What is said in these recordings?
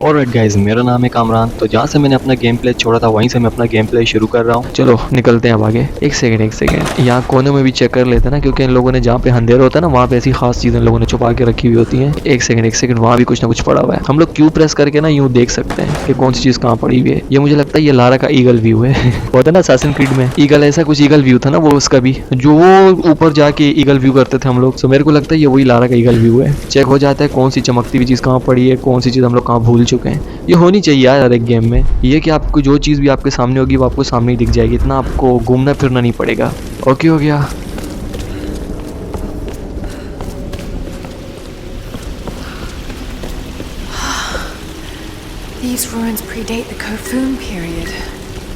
Alright guys, मेरा नाम है कामरान। तो जहाँ से मैंने अपना गेम प्ले छोड़ा था वहीं से मैं अपना गेम प्ले शुरू कर रहा हूँ। चलो निकलते हैं अब आगे। एक सेकंड यहाँ कोने में भी चेक कर लेते हैं ना, क्योंकि इन लोगों ने जहाँ पे अंधेरा होता है ना वहाँ पे ऐसी खास चीज़ें इन लोगों ने छुपा के रखी हुई होती हैं। एक सेकंड वहाँ भी कुछ ना कुछ पड़ा हुआ है। हम लोग क्यू प्रेस करके ना यूँ देख सकते हैं कि कौन सी चीज़ कहाँ पड़ी हुई है। ये मुझे लगता है ये लारा का ईगल व्यू है। होता है ना असैसिन क्रीड में ईगल, ऐसा कुछ ईगल व्यू था ना वो, उसका भी जो वो ऊपर जाके ईगल व्यू करते थे हम लोग। तो मेरे को लगता है ये वही लारा का ईगल व्यू है। चेक हो जाता है कौन सी चमकती हुई चीज़ कहाँ पड़ी है, कौन सी चीज़ हम लोग कहाँ भूल चुके हैं। ये होनी चाहिए यार एक गेम में, ये कि आपको जो चीज़ भी आपके सामने होगी वो आपको सामने ही दिख जाएगी, इतना आपको घूमना फिरना नहीं पड़ेगा। ओके हो गया। These ruins predate the Kofun period.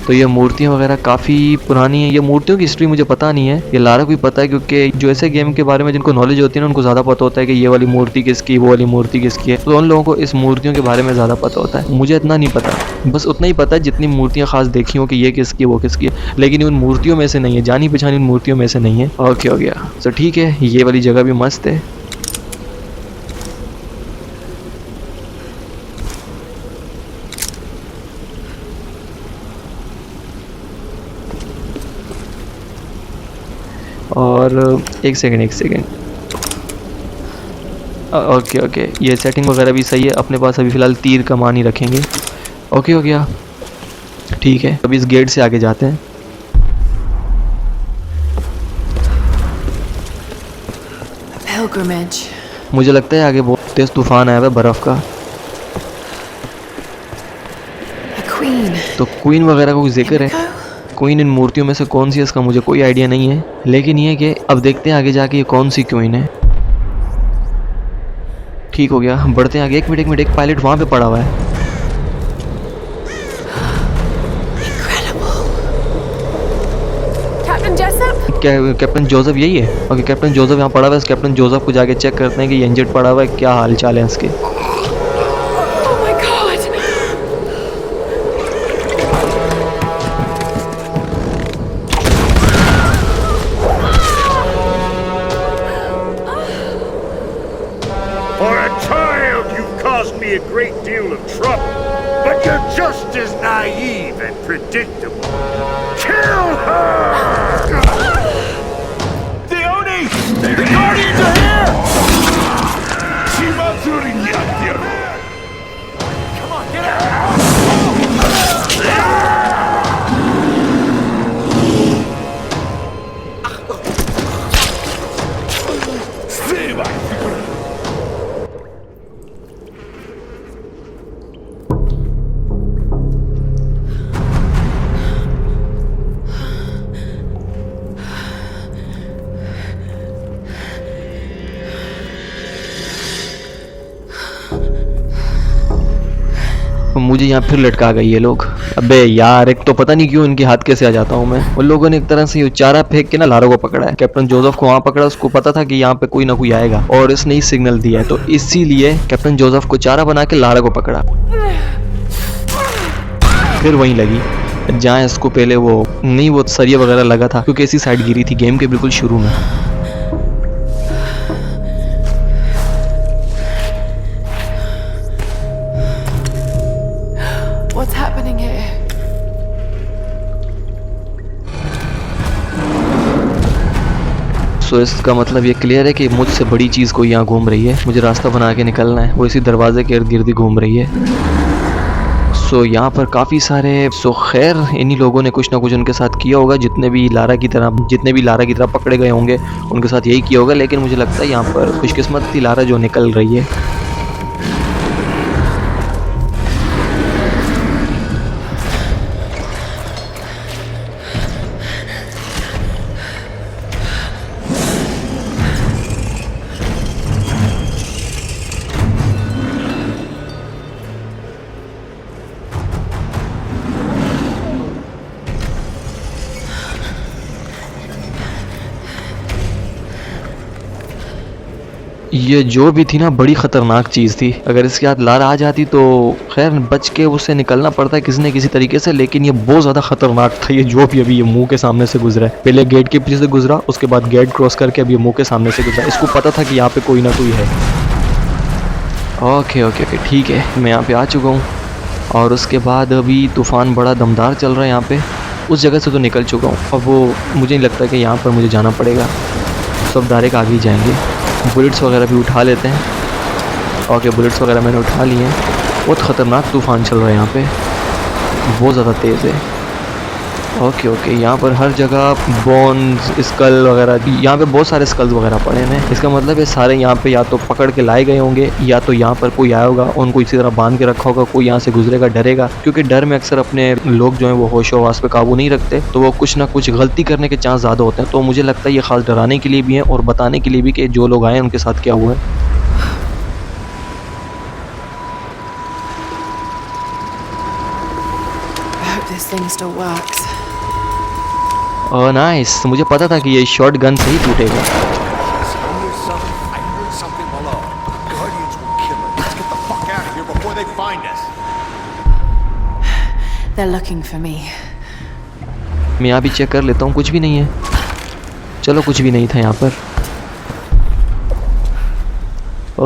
तो ये मूर्तियाँ वगैरह काफ़ी पुरानी है। ये मूर्तियों की हिस्ट्री मुझे पता नहीं है, ये लारा को ही पता है, क्योंकि जो ऐसे गेम के बारे में जिनको नॉलेज होती है ना उनको ज़्यादा पता होता है कि ये वाली मूर्ति किसकी, वो वाली मूर्ति किसकी है। तो उन लोगों को इस मूर्तियों के बारे में ज़्यादा पता होता है। मुझे इतना नहीं पता, बस उतना ही पता है जितनी मूर्तियाँ खास देखी हो कि ये किसकी वो किसकी है, लेकिन उन मूर्तियों में से नहीं है, जानी पहचानी उन मूर्तियों में से नहीं है। ओके हो गया। तो ठीक है, ये वाली जगह भी मस्त है। और एक सेकंड ओके ये सेटिंग वगैरह भी सही है। अपने पास अभी फ़िलहाल तीर कमान ही रखेंगे। ओके हो गया, ठीक है। अभी इस गेट से आगे जाते हैं। Pilgrimage. मुझे लगता है आगे बहुत तेज़ तूफान आया हुआ है बर्फ़ का। A queen. तो क्वीन वगैरह का कुछ जिक्र है। Himiko? क्वीन इन मूर्तियों में से कौन सी है इसका मुझे कोई आइडिया नहीं है, लेकिन ये कि अब देखते हैं आगे जाके ये कौन सी क्वीन है। ठीक हो गया, बढ़ते हैं आगे। एक मिनट एक पायलट वहाँ पे पड़ा हुआ है। Incredible. Captain Jessup? Captain Joseph यही है। ओके, कैप्टन जोसेफ यहाँ पड़ा हुआ है। इस कैप्टन जोसेफ को जाके चेक करते हैं कि ये इंजर्ड पड़ा हुआ है, क्या हाल चाल है इसके। Oh my god. For a child, you've caused me a great deal of trouble, but you're just as naive and predictable. Kill her! Dione! The Guardians are here! Come on, get out! मुझे यहाँ फिर लटका गई ये लोग। अबे यार, एक तो पता नहीं क्यों इनके हाथ कैसे आ जाता हूँ मैं। उन लोगों ने एक तरह से ये चारा फेंक के ना लारा को पकड़ा है। कैप्टन जोसेफ को वहाँ पकड़ा, उसको पता था कि यहाँ पे कोई ना कोई आएगा और इसने ही सिग्नल दिया है, तो इसीलिए कैप्टन जोसेफ को चारा बना के लारा को पकड़ा। फिर वहीं लगी जहाँ इसको पहले वो नहीं, वो सरिया वगैरह लगा था, क्योंकि इसी साइड गिरी थी गेम के बिल्कुल शुरू में। What's happening here? सो इसका मतलब ये क्लियर है कि मुझसे बड़ी चीज़ कोई यहाँ घूम रही है। मुझे रास्ता बना के निकलना है, वो इसी दरवाजे के इर्द गिर्द ही घूम रही है। सो यहाँ पर काफ़ी सारे, सो खैर इन्हीं लोगों ने कुछ ना कुछ उनके साथ किया होगा। जितने भी लारा की तरह पकड़े गए होंगे उनके साथ यही किया होगा, लेकिन मुझे लगता है यहाँ पर खुशकिस्मत थी लारा जो निकल रही है। ये जो भी थी ना बड़ी ख़तरनाक चीज़ थी। अगर इसके हाथ लारा आ जाती तो खैर बच के उससे निकलना पड़ता है किसी न किसी तरीके से, लेकिन ये बहुत ज़्यादा ख़तरनाक था। ये जो भी अभी ये मुंह के सामने से गुजरा है, पहले गेट के पीछे से गुजरा, उसके बाद गेट क्रॉस करके अभी ये मुंह के सामने से गुजरा। इसको पता था कि यहाँ पे कोई ना कोई है। ओके ओके ओके ठीक है, मैं यहाँ पे आ चुका हूँ। और उसके बाद अभी तूफ़ान बड़ा दमदार चल रहा है यहाँ पे। उस जगह से तो निकल चुका हूँ, अब वो मुझे नहीं लगता कि यहाँ पर मुझे जाना पड़ेगा, सब डायरेक्ट आगे ही जाएंगे। बुलेट्स वगैरह भी उठा लेते हैं। ओके बुलेट्स वगैरह मैंने उठा लिए हैं। बहुत ख़तरनाक तूफ़ान चल रहा है यहाँ पे, बहुत ज़्यादा तेज़ है। ओके ओके यहाँ पर हर जगह बोन्स स्कल वगैरह, यहाँ पे बहुत सारे स्कल्स वगैरह पड़े हैं। इसका मतलब है सारे यहाँ पे या तो पकड़ के लाए गए होंगे या तो यहाँ पर कोई आया होगा, उनको इसी तरह बांध के रखा होगा, कोई यहाँ से गुजरेगा डरेगा, क्योंकि डर में अक्सर अपने लोग जो हैं वो होश हवास पे काबू नहीं रखते, तो वो कुछ ना कुछ गलती करने के चांस ज़्यादा होते हैं। तो मुझे लगता है ये खास डराने के लिए भी है और बताने के लिए भी कि जो लोग आए उनके साथ क्या हुआ है। I hope this thing still works. Nice, मुझे पता था कि ये शॉट गन से ही टूटेगा। I heard something below. Guardians will kill us. Let's get the fuck out of here before they find us. They're looking for me. मैं यहाँ भी चेक कर लेता हूँ, कुछ भी नहीं है। चलो कुछ भी नहीं था यहाँ पर।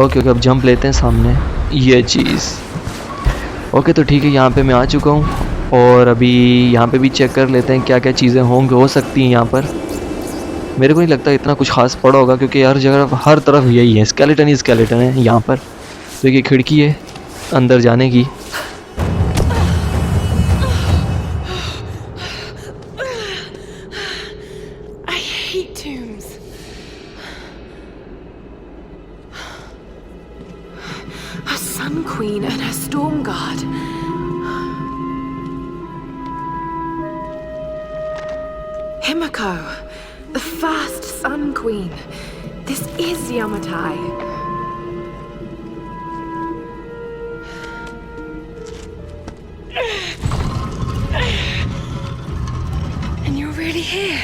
ओके ओके अब जंप लेते हैं सामने ये चीज़। ओके तो ठीक है, यहाँ पे मैं आ चुका हूँ और अभी यहाँ पे भी चेक कर लेते हैं क्या क्या चीज़ें होंगी, हो सकती हैं यहाँ पर। मेरे को नहीं लगता इतना कुछ खास पड़ा होगा, क्योंकि हर जगह हर तरफ यही है, स्केलेटन ही स्केलेटन है यहाँ पर। तो ये खिड़की है अंदर जाने की। I hate tombs. A Sun Queen and her Storm Guard. Himiko, the first Sun Queen. This is Yamatai. And you're really here.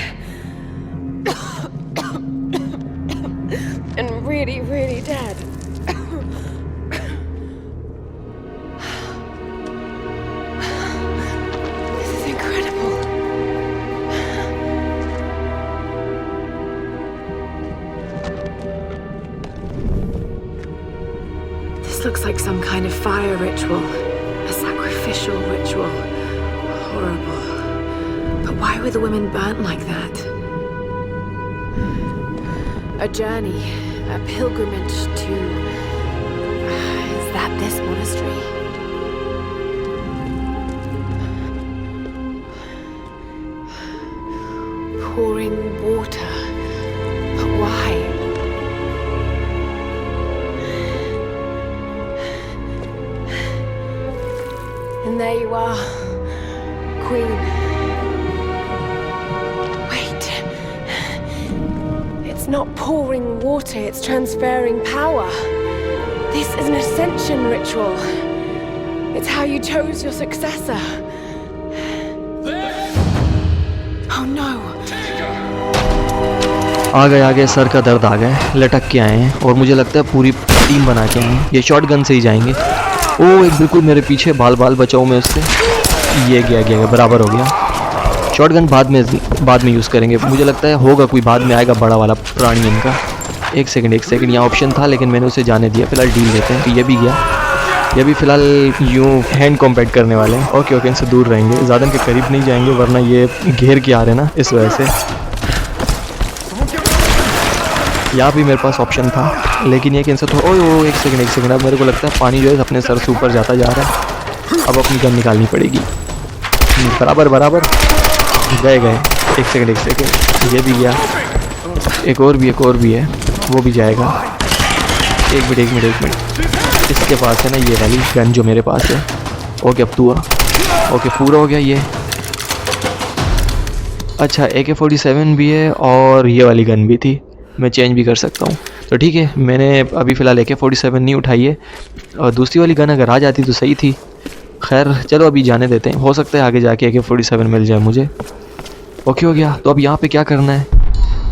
And really, really dead. This is incredible. This looks like some kind of fire ritual. A sacrificial ritual. Horrible. But why were the women burnt like that? A journey, a pilgrimage to... Is that this monastery? Pouring water. But why? And there you are, Queen. Wait. It's not pouring water, it's transferring power. This is an ascension ritual. It's how you chose your successor. Oh no. आ गए sir का दर्द आ गए, लटक के आए हैं और मुझे लगता है पूरी टीम बना के आए हैं। ये शॉट गन से ही जाएंगे। ओ एक बिल्कुल मेरे पीछे, बाल बचाओ मैं उससे। ये गया बराबर हो गया। शॉट गन बाद में यूज़ करेंगे, मुझे लगता है होगा कोई बाद में आएगा बड़ा वाला प्राणी इनका। एक सेकंड यहाँ ऑप्शन था लेकिन मैंने उसे जाने दिया। फिलहाल डील लेते हैं। ये भी गया, ये भी फिलहाल यूँ हैंड कॉम्बैट करने वाले हैं। ओके इनसे दूर रहेंगे, ज़्यादा इनके करीब नहीं जाएंगे वरना ये घेर के आ रहे हैं ना, इस वजह से। यहाँ भी मेरे पास ऑप्शन था लेकिन ये कि इनसे थोड़ा ओ एक सेकंड अब मेरे को लगता है पानी जो है अपने सर से ऊपर जाता जा रहा है। अब अपनी गन निकालनी पड़ेगी। बराबर गए एक सेकंड। ये भी गया, एक और भी है, वो भी जाएगा। एक मिनट इसके पास है ना ये वाली गन जो मेरे पास है। ओके अब तू आ। ओके पूरा हो गया ये। अच्छा AK-47 भी है और ये वाली गन भी थी, मैं चेंज भी कर सकता हूँ। तो ठीक है, मैंने अभी फ़िलहाल AK-47 नहीं उठाई है और दूसरी वाली गन अगर आ जाती तो सही थी। खैर चलो अभी जाने देते हैं, हो सकता है आगे जाके AK-47 मिल जाए मुझे। ओके हो गया। तो अब यहाँ पे क्या करना है,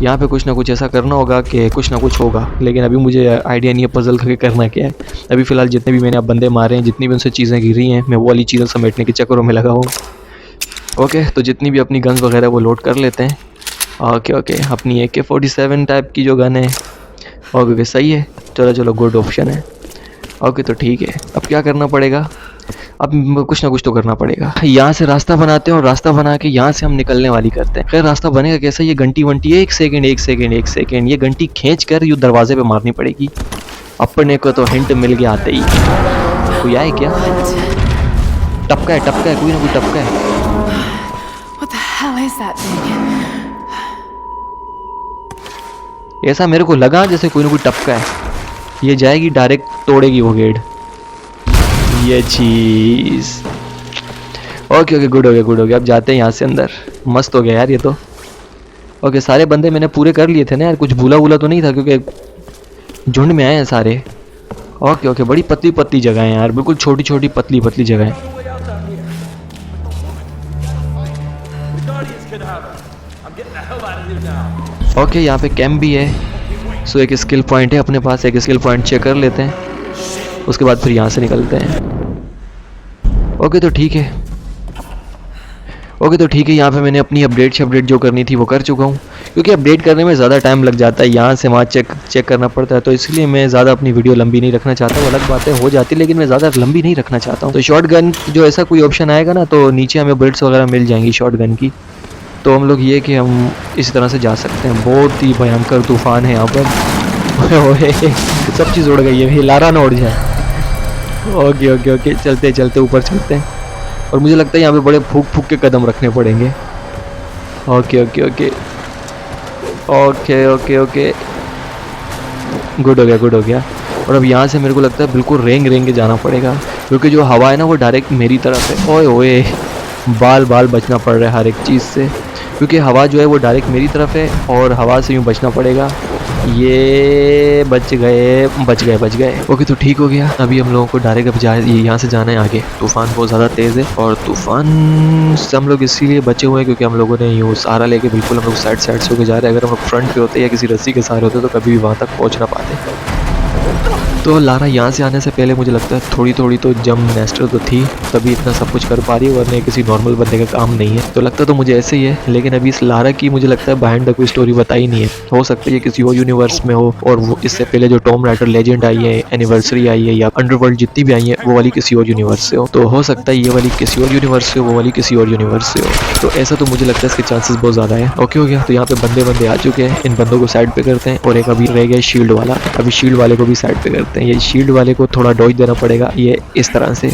यहाँ पे कुछ ना कुछ ऐसा करना होगा कि कुछ ना कुछ होगा, लेकिन अभी मुझे आइडिया नहीं है पजल करके करना क्या है। अभी फ़िलहाल जितने भी मैंने अब बंदे मारे हैं, जितनी भी उनसे चीज़ें गिरी हैं, मैं वो वाली चीज़ें समेटने के चक्करों में लगा हूँ। ओके तो जितनी भी अपनी गन्स वगैरह वो लोड कर लेते हैं। ओके अपनी AK-47 टाइप की जो गन है। ओके सही है, चलो गुड ऑप्शन है। ओके तो ठीक है, अब क्या करना पड़ेगा, अब कुछ ना कुछ तो करना पड़ेगा। यहाँ से रास्ता बनाते हैं और रास्ता बना के यहाँ से हम निकलने वाली करते हैं। खैर रास्ता बनेगा कैसा, ये घंटी वंटी, एक सेकेंड, ये घंटी खींच कर यूँ दरवाजे पे मारनी पड़ेगी। अपने को तो हिंट मिल गया आते ही। कोई आए क्या? टपका है, कोई ना कोई टपका है। What the hell is that thing? ऐसा मेरे को लगा जैसे कोई ना कोई टपका है। ये जाएगी डायरेक्ट तोड़ेगी वो गेट, ये चीज। ओके गुड हो गया। अब जाते हैं यहाँ से अंदर। मस्त हो गया यार ये तो। ओके सारे बंदे मैंने पूरे कर लिए थे ना यार, कुछ भूला तो नहीं था क्योंकि झुंड में आए हैं सारे। ओके बड़ी पतली जगह है यार, बिल्कुल छोटी पतली जगह है। ओके यहाँ पे कैंप भी है, सो एक स्किल पॉइंट है अपने पास, एक स्किल पॉइंट चेक कर लेते हैं, उसके बाद फिर यहाँ से निकलते हैं। ओके तो ठीक है, यहाँ पे मैंने अपनी अपडेट जो करनी थी वो कर चुका हूँ, क्योंकि अपडेट करने में ज़्यादा टाइम लग जाता है, यहाँ से वहाँ चेक करना पड़ता है, तो इसलिए मैं ज़्यादा अपनी वीडियो लंबी नहीं रखना चाहता हूँ। अलग बातें हो जाती लेकिन मैं ज़्यादा लंबी नहीं रखना चाहता हूँ। तो शॉर्ट गन जो ऐसा कोई ऑप्शन आएगा ना, तो नीचे हमें बुलेट्स वगैरह मिल जाएंगी शॉर्ट गन की, तो हम लोग ये कि हम इस तरह से जा सकते हैं। बहुत ही भयंकर तूफान है यहाँ पर। ओए सब चीज़ उड़ गई है, ये लारा ना उड़ जाए। ओके चलते ऊपर चलते हैं, और मुझे लगता है यहाँ पे बड़े फूक के कदम रखने पड़ेंगे। ओके गुड हो गया। और अब यहाँ से मेरे को लगता है बिल्कुल रेंग के जाना पड़ेगा, क्योंकि जो हवा है ना वो डायरेक्ट मेरी तरफ है। ओए बाल बचना पड़ रहा है हर एक चीज़ से, क्योंकि हवा जो है वो डायरेक्ट मेरी तरफ है और हवा से यूँ बचना पड़ेगा। ये बच गए। ओके तो ठीक हो गया। अभी हम लोगों को डायरेक्ट अब यहाँ से जाना है आगे। तूफ़ान बहुत ज़्यादा तेज़ है, और तूफ़ान से हम लोग इसीलिए बचे हुए हैं क्योंकि हम लोगों ने यूँ सहारा लेके बिल्कुल हम लोग साइड से होकर जा रहे हैं। अगर हम लोग फ्रंट पे होते या किसी रस्सी के सहारे होते तो कभी भी वहाँ तक पहुँच ना पाते। तो लारा यहाँ से आने से पहले मुझे लगता है थोड़ी तो जम नेस्टर तो थी, तभी इतना सब कुछ कर पा रही है, वरना किसी नॉर्मल बंदे का काम नहीं है। तो लगता तो मुझे ऐसे ही है, लेकिन अभी इस लारा की मुझे लगता है बिहाइंड द कोई स्टोरी बताई नहीं है। हो सकता है ये किसी और यूनिवर्स में हो, और वो इससे पहले जो टॉम राइडर लेजेंड आई है, एनिवर्सरी आई है, या अंडरवर्ल्ड जितनी भी आई है, वो वाली किसी और यूनिवर्स से हो। तो हो सकता है ये वाली किसी और यूनिवर्स से हो, वो वाली किसी और यूनिवर्स से हो। तो ऐसा तो मुझे लगता है इसके चांसेस बहुत ज़्यादा है। ओके हो गया। तो यहाँ पे बंदे आ चुके हैं, इन बंदों को साइड पे करते हैं, और एक अभी रह गया शील्ड वाला, अभी शील्ड वाले को भी साइड पे करते हैं। ये शील्ड वाले को थोड़ा डॉज देना पड़ेगा, ये इस तरह से।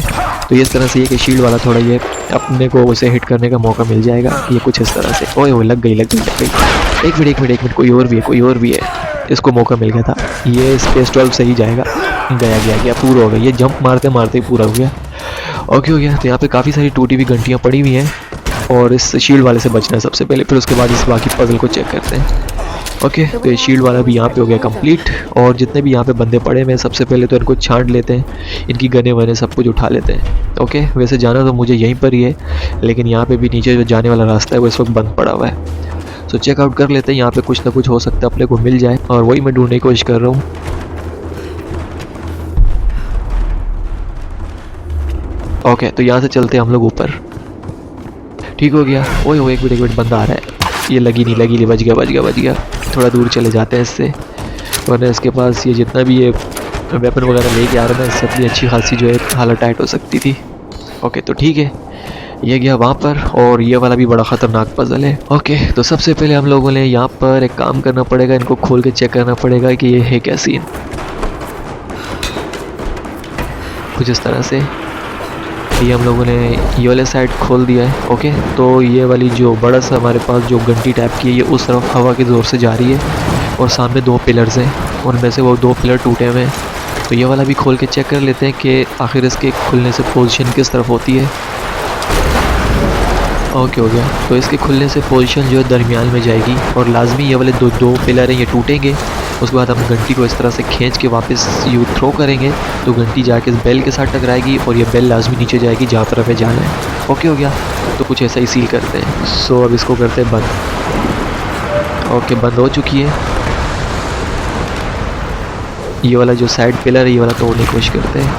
तो ये इस तरह से ये कि शील्ड वाला थोड़ा ये अपने को उसे हिट करने का मौका मिल जाएगा, ये कुछ इस तरह से। ओए लग गई। एक मिनट, कोई और भी है, इसको मौका मिल गया था। ये स्पेस 12 से ही जाएगा। गया पूरा हो गया, ये जंप मारते ही पूरा हो गया। ओके हो गया। तो यहाँ पे काफ़ी सारी टूटी हुई घंटियाँ पड़ी हुई हैं, और इस शील्ड वाले से बचना है सबसे पहले, फिर उसके बाद इस बाकी पजल को चेक करते हैं। ओके तो ये शील्ड वाला भी यहाँ पे हो गया कंप्लीट, और जितने भी यहाँ पे बंदे पड़े हैं सबसे पहले तो इनको छांट लेते हैं, इनकी गने वने सब कुछ उठा लेते हैं। ओके वैसे जाना तो मुझे यहीं पर ही है, लेकिन यहाँ पे भी नीचे जो जाने वाला रास्ता है वो इस वक्त बंद पड़ा हुआ है। सो चेकआउट कर लेते हैं, यहाँ पे कुछ ना कुछ हो सकता है अपने को मिल जाए, और वही मैं ढूंढने की कोशिश कर रहा हूँ। ओके तो यहाँ से चलते हैं हम लोग ऊपर। ठीक हो गया। ओए एक मिनट बंदा आ रहा है, ये लगी नहीं, बच गया। थोड़ा दूर चले जाते हैं इससे, वरना इसके पास ये जितना भी ये वेपन वगैरह लेके आ रहा है ना, इससे अपनी अच्छी खासी जो है हालत टाइट हो सकती थी। ओके तो ठीक है, ये गया वहाँ पर, और ये वाला भी बड़ा ख़तरनाक पजल है। ओके तो सबसे पहले हम लोगों ने यहाँ पर एक काम करना पड़ेगा, इनको खोल के चेक करना पड़ेगा कि ये है क्या सीन। कुछ इस तरह से ये हम लोगों ने ये वाले साइड खोल दिया है। ओके तो ये वाली जो बड़ा सा हमारे पास जो घंटी टाइप की है, ये उस तरफ हवा के ज़ोर से जा रही है, और सामने 2 पिलर्स हैं, उनमें से वो 2 पिलर टूटे हुए हैं। तो ये वाला भी खोल के चेक कर लेते हैं कि आखिर इसके खुलने से पोजीशन किस तरफ होती है। ओके हो गया। तो इसके खुलने से पोजीशन जो है दरमियान में जाएगी, और लाजमी ये वाले दो पिलर हैं ये टूटेंगे। उसके बाद हम घंटी को इस तरह से खींच के वापस यू थ्रो करेंगे, तो घंटी जाके इस बेल के साथ टकराएगी, और ये बेल लाजमी नीचे जाएगी जहाँ पर हमें जाना है। ओके हो गया। तो कुछ ऐसा ही सील करते हैं। सो अब इसको करते हैं बंद। ओके बंद हो चुकी है। ये वाला जो साइड पिलर है ये वाला तोड़ने की कोशिश करते हैं।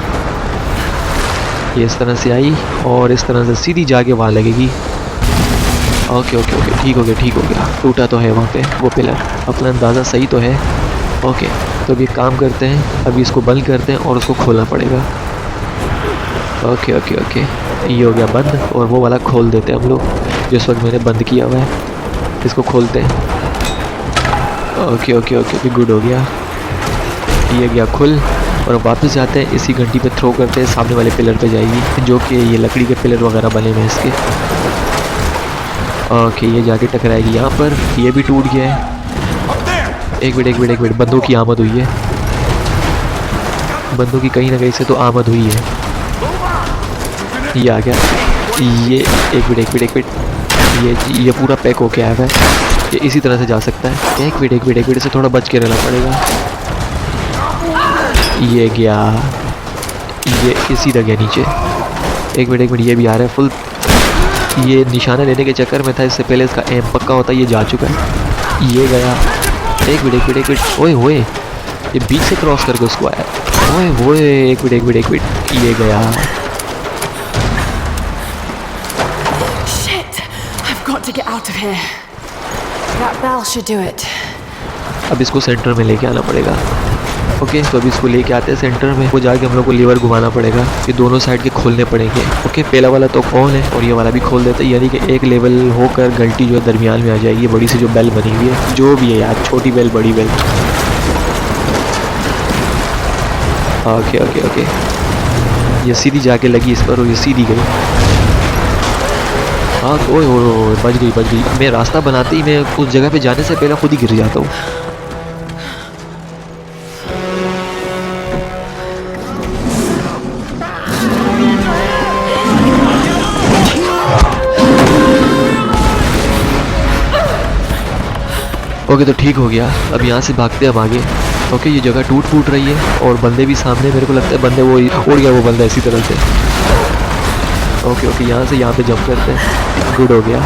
ये इस तरह से आई, और इस तरह से सीधी जाके वहाँ लगेगी। ओके ठीक हो गया। टूटा तो है वहाँ पे वो पिलर, अपना अंदाज़ा सही तो है। ओके, तो अभी एक काम करते हैं, अभी इसको बंद करते हैं और उसको खोलना पड़ेगा। ओके ओके ओके, ये हो गया बंद और वो वाला खोल देते हैं हम लोग जिस वक्त मैंने बंद किया हुआ है। इसको खोलते हैं। Okay okay okay okay, good हो गया, ये गया खुल। और वापस जाते हैं, इसी घंटी पे थ्रो करते हैं, सामने वाले पिलर पे जाएगी जो कि ये लकड़ी के पिलर वगैरह बने हुए हैं इसके। ओके, ये जाके टकराएगी यहाँ पर, ये भी टूट गया है। एक मिनट, बंदों की आमद हुई है, बंदों की कहीं ना कहीं से तो आमद हुई है। ये आ गया, ये एक मिनट, ये पूरा पैक होके आया है, ये इसी तरह से जा सकता है। एक मिनट से थोड़ा बच के रहना पड़ेगा। ये गया, ये इसी तरह गया नीचे। एक मिनट, ये भी आ रहा है फुल। ये निशाना लेने के चक्कर में था, इससे पहले इसका एम पक्का होता, ये जा चुका है। ये गया, एक मिनट, ओए होए, ये बीच से क्रॉस करके उसको आया। ओए होए, एक मिनट, ये गया। Shit! I've got to get out of here. That bell should do it. अब इसको सेंटर में लेके आना पड़ेगा। ओके, तो अभी इसको लेके आते हैं सेंटर में। वो जाके हम लोग को लीवर घुमाना पड़ेगा, ये दोनों साइड के खोलने पड़ेंगे। ओके, पहला वाला तो ऑन है और ये वाला भी खोल देता है, यानी कि एक लेवल होकर घंटी जो है दरमियान में आ जाएगी। बड़ी सी जो बेल बनी हुई है, जो भी है यार, छोटी बेल बड़ी बेल। ओके ओके ओके, ये सीधी जाके लगी इस पर और ये सीधी गई। हाँ, ओए ओए, बच गई। मैं रास्ता बनाते ही मैं उस जगह पे जाने से पहले खुद ही गिर जाता हूँ। ओके, तो ठीक हो गया। अब यहाँ से भागते हैं अब आगे। ओके, ये जगह टूट रही है और बंदे भी सामने, मेरे को लगता है बंदे वो उड़ गया वो बंदा इसी तरह से। ओके ओके, यहाँ से यहाँ पे जंप करते हैं, गुड हो गया।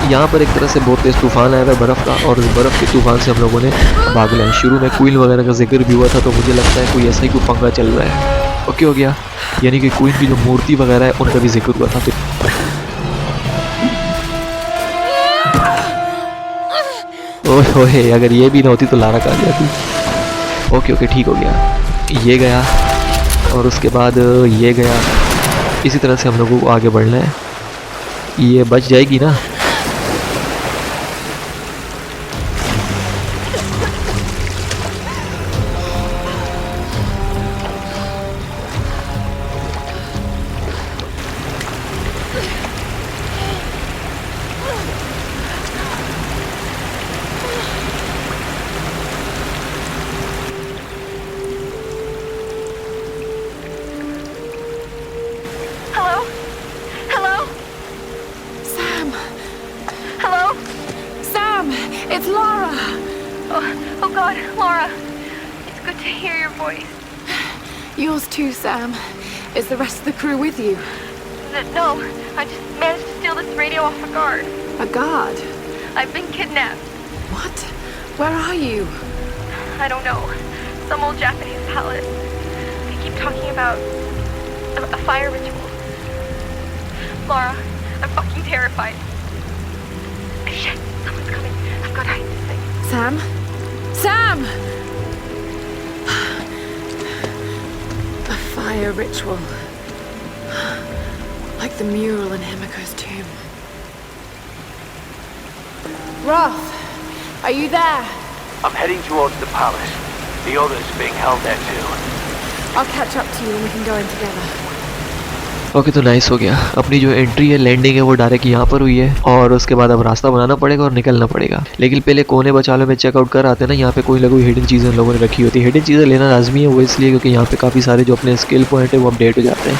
यहाँ पर एक तरह से बहुत तेज़ तूफान आया था बर्फ़ का, और उस बर्फ़ के तूफान से हम लोगों ने भागना है। शुरू में क्वीन वगैरह का जिक्र भी हुआ था, तो मुझे लगता है कोई ऐसा ही कोई पंगा चल रहा है। ओके हो गया, यानी कि क्वीन की जो मूर्ति वगैरह है उनका भी जिक्र हुआ था। ओहे, अगर ये भी ना होती तो लारा का गया थी। ओके ओके, ठीक हो गया, ये गया और उसके बाद ये गया। इसी तरह से हम लोगों को आगे बढ़ना है। ये बच जाएगी ना? It's Laura! Oh God, Laura. It's good to hear your voice. Yours too, Sam. Is the rest of the crew with you? No, I just managed to steal this radio off a guard. A guard? I've been kidnapped. What? Where are you? I don't know. Some old Japanese palace. They keep talking about a fire ritual. Laura, I'm fucking terrified. Shit, someone's coming. I've got to hide this thing. Sam? Sam! A fire ritual. Like the mural in Himiko's tomb. Roth, are you there? I'm heading towards the palace. The others being held there too. I'll catch up to you and we can go in together. Okay, तो nice हो गया। अपनी जो entry है, landing है, वो direct यहाँ पर हुई है और उसके बाद अब रास्ता बनाना पड़ेगा और निकलना पड़ेगा। लेकिन पहले कोने बचालो में चेकआउट कर आते हैं ना, यहाँ पे कोई ना कोई हिडन चीज़ें लोगों ने रखी होती है। हिडन चीज़ें लेना लाजमी है, वो इसलिए क्योंकि यहाँ पे काफ़ी सारे जो अपने स्किल पॉइंट है वो अपडेट हो जाते हैं।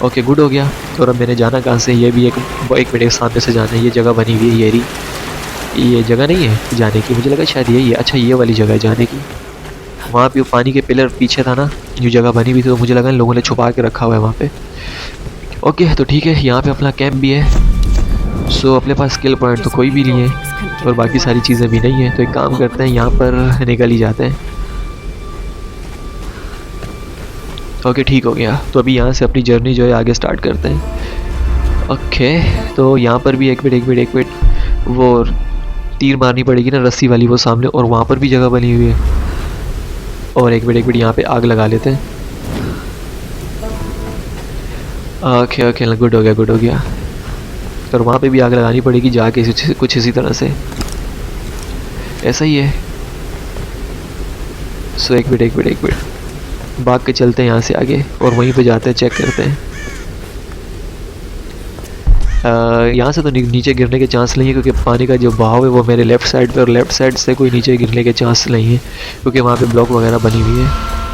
ओके, गुड हो गया। और अब मैंने जाना कहाँ से, ये भी एक मिनट सामने से जाना है। ये जगह बनी हुई है, ये जगह नहीं है जाने की, मुझे लगा शायद यही है। अच्छा, ये वाली जगह है जाने की। वहाँ पे पानी के पिलर पीछे था ना, जो जगह बनी हुई थी, तो मुझे लगा इन लोगों ने छुपा के रखा हुआ है वहाँ पे। ओके, तो ठीक है, यहाँ पे अपना कैंप भी है। सो अपने पास स्किल पॉइंट तो कोई भी नहीं है और बाकी सारी चीज़ें भी नहीं है, तो एक काम करते हैं, यहाँ पर निकल ही जाते हैं। ओके, ठीक हो गया। तो अभी यहाँ से अपनी जर्नी जो है आगे स्टार्ट करते हैं। ओके, तो यहाँ पर भी एक मिनट वो तीर मारनी पड़ेगी ना रस्सी वाली वो सामने, और वहाँ पर भी जगह बनी हुई है। और एक मिनट यहाँ पे आग लगा लेते हैं। ओके ओके गुड हो गया। और वहाँ पे भी आग लगानी पड़ेगी जाके कुछ इसी तरह से, ऐसा ही है। सो एक मिनट भाग के चलते हैं यहाँ से आगे और वहीं पे जाते हैं, चेक करते हैं। यहाँ से तो नीचे गिरने के चांस नहीं है क्योंकि पानी का जो बहाव है वो मेरे लेफ़्ट साइड पे, और लेफ़्ट साइड से कोई नीचे गिरने के चांस नहीं है क्योंकि वहाँ पे ब्लॉक वगैरह बनी हुई है।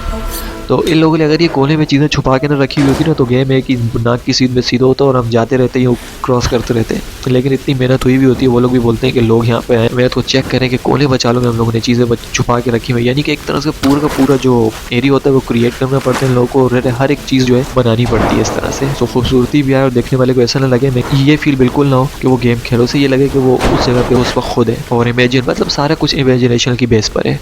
तो इन लोगों ने अगर ये कोने में चीज़ें छुपा के ना रखी हुई होती ना तो गेम है कि नाक की सीध में सीधा होता और हम जाते रहते हैं, क्रॉस करते रहते हैं। लेकिन इतनी मेहनत हुई भी होती है, वो लोग भी बोलते हैं कि लोग यहाँ पे आए मेहनत को चेक करें कि कोने बचा लो में हम लोगों ने चीज़ें छुपा के रखी हुई, यानी कि एक तरह से पूरा का पूरा जो एरिया होता है वो क्रिएट करना पड़ता है लोगों को, और हर एक चीज़ जो है बनानी पड़ती है इस तरह से। तो खूबसूरती भी आए और देखने वाले को ऐसा ना लगे, मैं ये फील बिल्कुल ना हो कि वो गेम खेलो से ये लगे कि वो उस जगह पे उस वक्त खुद है, और इमेजिन मतलब सारा कुछ इमेजिनेशन की बेस पर है।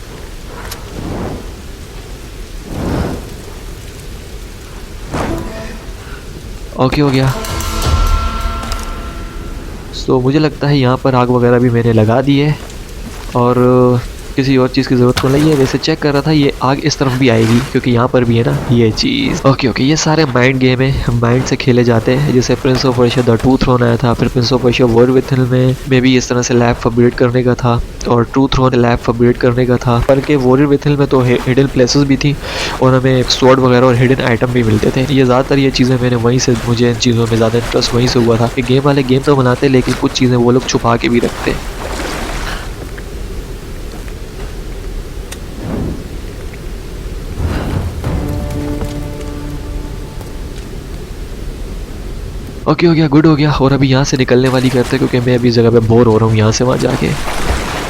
ओके हो गया। सो मुझे लगता है यहाँ पर आग वगैरह भी मैंने लगा दी है और किसी और चीज़ की ज़रूरत तो नहीं है। वैसे चेक कर रहा था ये आग इस तरफ भी आएगी क्योंकि यहाँ पर भी है ना ये चीज़। ओके ये सारे माइंड गेम है, माइंड से खेले जाते हैं। जैसे Prince of Persia the Two Thrones आया था, फिर Prince of Persia Warrior Within में भी इस तरह से लैब अपग्रेड करने का था, और ट्रू थ्रोन लैब अपग्रेड करने का था। पर के वॉर विद हिल में तो हिडन प्लेसेस भी थी और हमें स्वॉर्ड वगैरह और हिडन आइटम भी मिलते थे। ये ज़्यादातर ये चीज़ें मैंने वहीं से, मुझे इन चीज़ों में ज़्यादा इंटरेस्ट वहीं से हुआ था कि गेम वाले गेम तो बनाते लेकिन कुछ चीज़ें वो लोग छुपा के भी रखते। ओके हो गया, गुड हो गया। और अभी यहाँ से निकलने वाली करते क्योंकि मैं अभी इस जगह पे बोर हो रहा हूँ यहाँ से वहाँ जाके।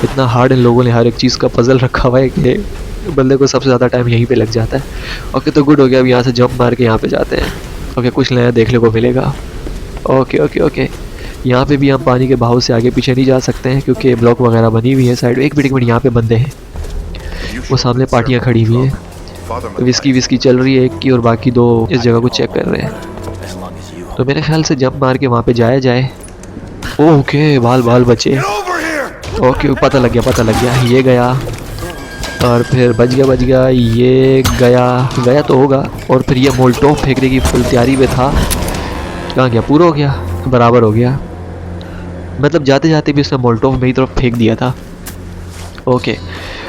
इतना हार्ड इन लोगों ने हर एक चीज़ का पजल रखा हुआ है कि बंदे को सबसे ज़्यादा टाइम यहीं पे लग जाता है। ओके तो गुड हो गया, अभी यहाँ से जंप मार के यहाँ पे जाते हैं। ओके कुछ नया देखने को मिलेगा। ओके यहाँ पे भी हम पानी के बहाव से आगे पीछे नहीं जा सकते हैं क्योंकि ब्लॉक वगैरह बनी हुई है साइड। एक मिनट यहाँ पे बंदे हैं, वो सामने पार्टियाँ खड़ी हुई हैं, विस्की चल रही है एक की और बाकी दो इस जगह को चेक कर रहे हैं। तो मेरे ख्याल से जंप मार के वहाँ पे जाया जाए। ओके बाल बचे। ओके पता लग गया ये गया और फिर बच गया ये गया तो होगा। और फिर ये मोल्टोव फेंकने की फुल तैयारी में था, कहाँ गया? पूरा हो गया, बराबर हो गया। मतलब जाते जाते भी उसने मोल्टोव मेरी तरफ फेंक दिया था। ओके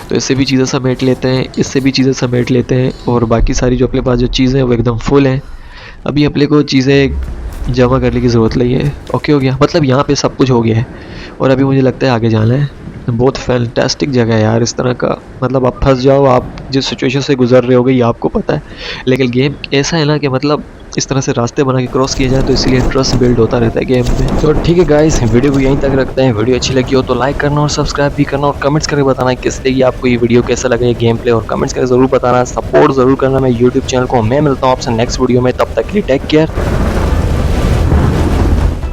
तो इससे भी चीज़ें समेट लेते हैं, इससे भी चीज़ें समेट लेते हैं, और बाकी सारी जो अपने पास जो चीज़ें हैं वो एकदम फुल हैं। अभी अपने को चीज़ें जमा करने की ज़रूरत नहीं है। ओके हो गया, मतलब यहाँ पे सब कुछ हो गया है और अभी मुझे लगता है आगे जाना है। बहुत फैंटास्टिक जगह है यार इस तरह का, मतलब आप फंस जाओ, आप जिस सिचुएशन से गुजर रहे होगे ये आपको पता है, लेकिन गेम ऐसा है ना कि मतलब इस तरह से रास्ते बना के क्रॉस किया जाए तो इसलिए इंटरेस्ट बिल्ड होता रहता है गेम में। तो ठीक है गाइस, वीडियो को यहीं तक रखते हैं। वीडियो अच्छी लगी हो तो लाइक करना और सब्सक्राइब भी करना और कमेंट्स करके बताना किस लिए आपको ये वीडियो कैसा लगा, ये गेम प्ले, और कमेंट्स करके ज़रूर बताना, सपोर्ट ज़रूर करना मैं यूट्यूब चैनल को। मैं मिलता हूँ आपसे नेक्स्ट वीडियो में, तब तक के लिए टेक केयर।